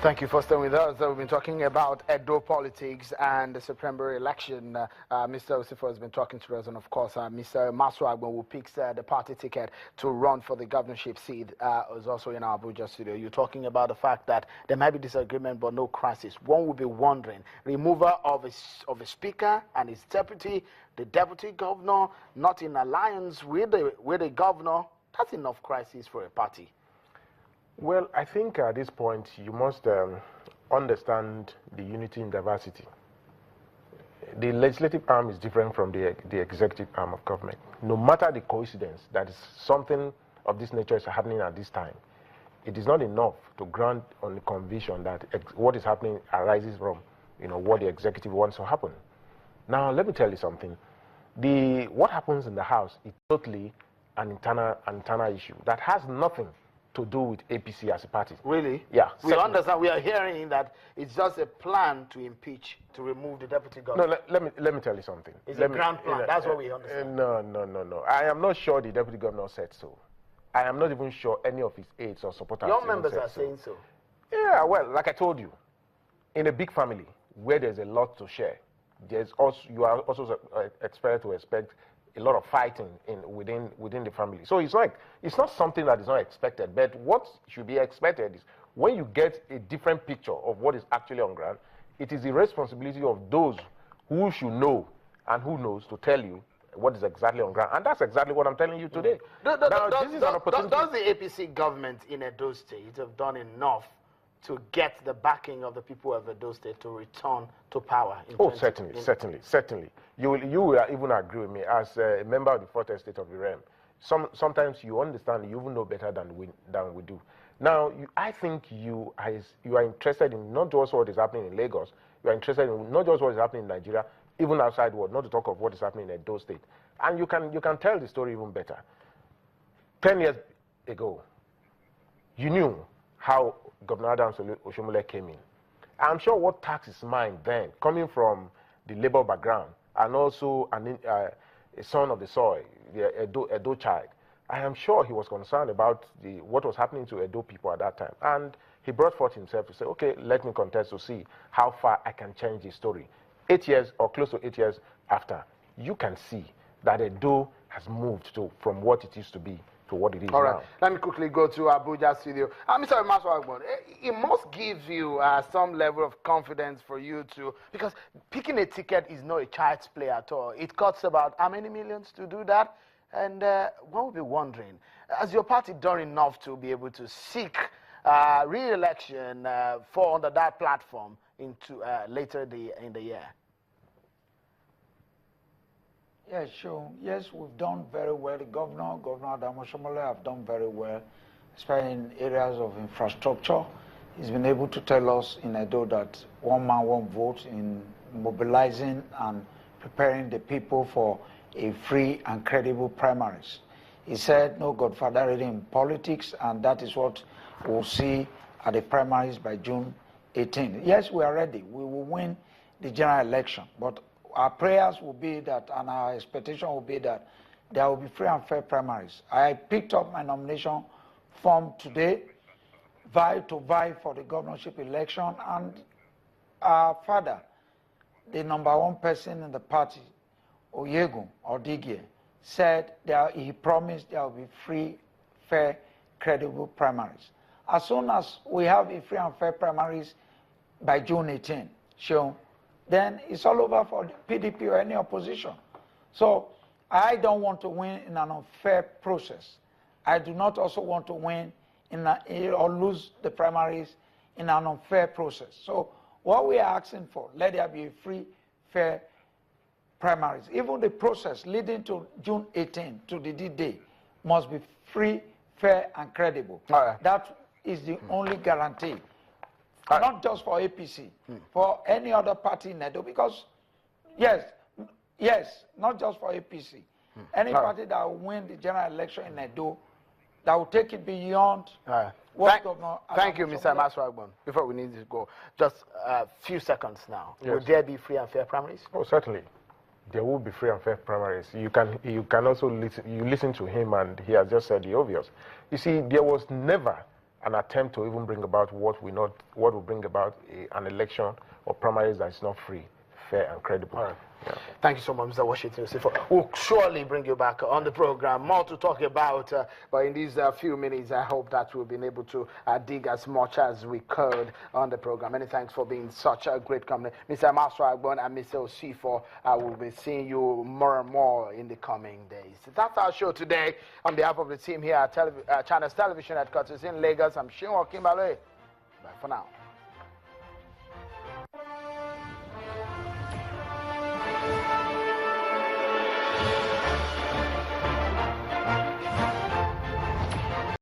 Thank you for staying with us. We've been talking about Edo politics and the September election. Mr. Osifo has been talking to us, and of course, Mr. Maswagbo, who picks the party ticket to run for the governorship seat, is also in our Abuja studio. You're talking about the fact that there might be disagreement, but no crisis. One would be wondering, removal of a speaker and his deputy, the deputy governor, not in alliance with the governor. That's enough crisis for a party. Well, I think at this point you must understand the unity in diversity. The legislative arm is different from the executive arm of government. No matter the coincidence that is something of this nature is happening at this time, it is not enough to grant on the conviction that what is happening arises from what the executive wants to happen. Now, let me tell you something. What happens in the House is totally an internal issue that has nothing to do with APC as a party. Really? Yeah. We understand. We are hearing that it's just a plan to impeach, to remove the deputy governor. No, let me tell you something. It's a grand plan. That's what we understand. No. I am not sure the deputy governor said so. I am not even sure any of his aides or supporters. Your members are saying so. Yeah, well, like I told you, in a big family where there's a lot to share, you are also expected to expect a lot of fighting within the family. So it's not something that is not expected, but what should be expected is when you get a different picture of what is actually on ground, it is the responsibility of those who should know and who knows to tell you what is exactly on ground. And that's exactly what I'm telling you today. Does the APC government in Edo State have done enough to get the backing of the people of Edo State to return to power? Certainly. You will even agree with me as a member of the fourth estate of the realm. Sometimes you understand, you even know better than we do. Now, I think you are interested in not just what is happening in Lagos. You are interested in not just what is happening in Nigeria, even outside the world, not to talk of what is happening in Edo State. And you can tell the story even better. 10 years ago, you knew how Governor Adams Oshomole came in. I'm sure what taxed his mind then, coming from the labor background, and also a son of the soil, the Edo child, I am sure he was concerned about what was happening to Edo people at that time. And he brought forth himself to say, okay, let me contest to see how far I can change the story. 8 years, or close to 8 years after, you can see that Edo has moved from what it used to be to what it is All right. now. Let me quickly go to Abuja studio. Mr. Maswagbo, it must give you some level of confidence for you to, because picking a ticket is not a child's play at all. It costs about how many millions to do that? And one would be wondering, has your party done enough to be able to seek re-election for under that platform into later in the year? Yeah, sure. Yes, we've done very well. The Governor Adamu Oshomole, have done very well, especially in areas of infrastructure. He's been able to tell us in Edo that one man, one vote, in mobilizing and preparing the people for a free and credible primaries. He said no godfathering in politics, and that is what we'll see at the primaries by June 18. Yes, we are ready. We will win the general election, but our prayers will be that, and our expectation will be that there will be free and fair primaries. I picked up my nomination form today, vie for the governorship election, and our father, the #1 person in the party, Oyegun Odigie, said that he promised there will be free, fair, credible primaries. As soon as we have a free and fair primaries by June 18, then it's all over for the PDP or any opposition. So I don't want to win in an unfair process. I do not also want to win or lose the primaries in an unfair process. So what we are asking for, let there be a free, fair primaries. Even the process leading to June 18, to the D-Day, must be free, fair, and credible. That is the only guarantee. Not just for APC, for any other party in Edo, because, yes, not just for APC. Any party that will win the general election in Edo, that will take it beyond what Governor... Thank you, Mr. Maswagbo. Before we need to go, just a few seconds now. Yes. Will there be free and fair primaries? Oh, certainly. There will be free and fair primaries. You can also listen to him, and he has just said the obvious. You see, there was never an attempt to even bring about what will bring about an election or primaries that is not free, fair, and credible. All right. Yeah. Thank you so much, Mr. Washington. We'll surely bring you back on the program. More to talk about, but in these few minutes, I hope that we've been able to dig as much as we could on the program. Many thanks for being such a great company. Mr. Master Agbon and Mr. Osifo, I will be seeing you more and more in the coming days. That's our show today. On behalf of the team here at Channels Television Headquarters in Lagos, I'm Shinwa Kimbale. Bye for now.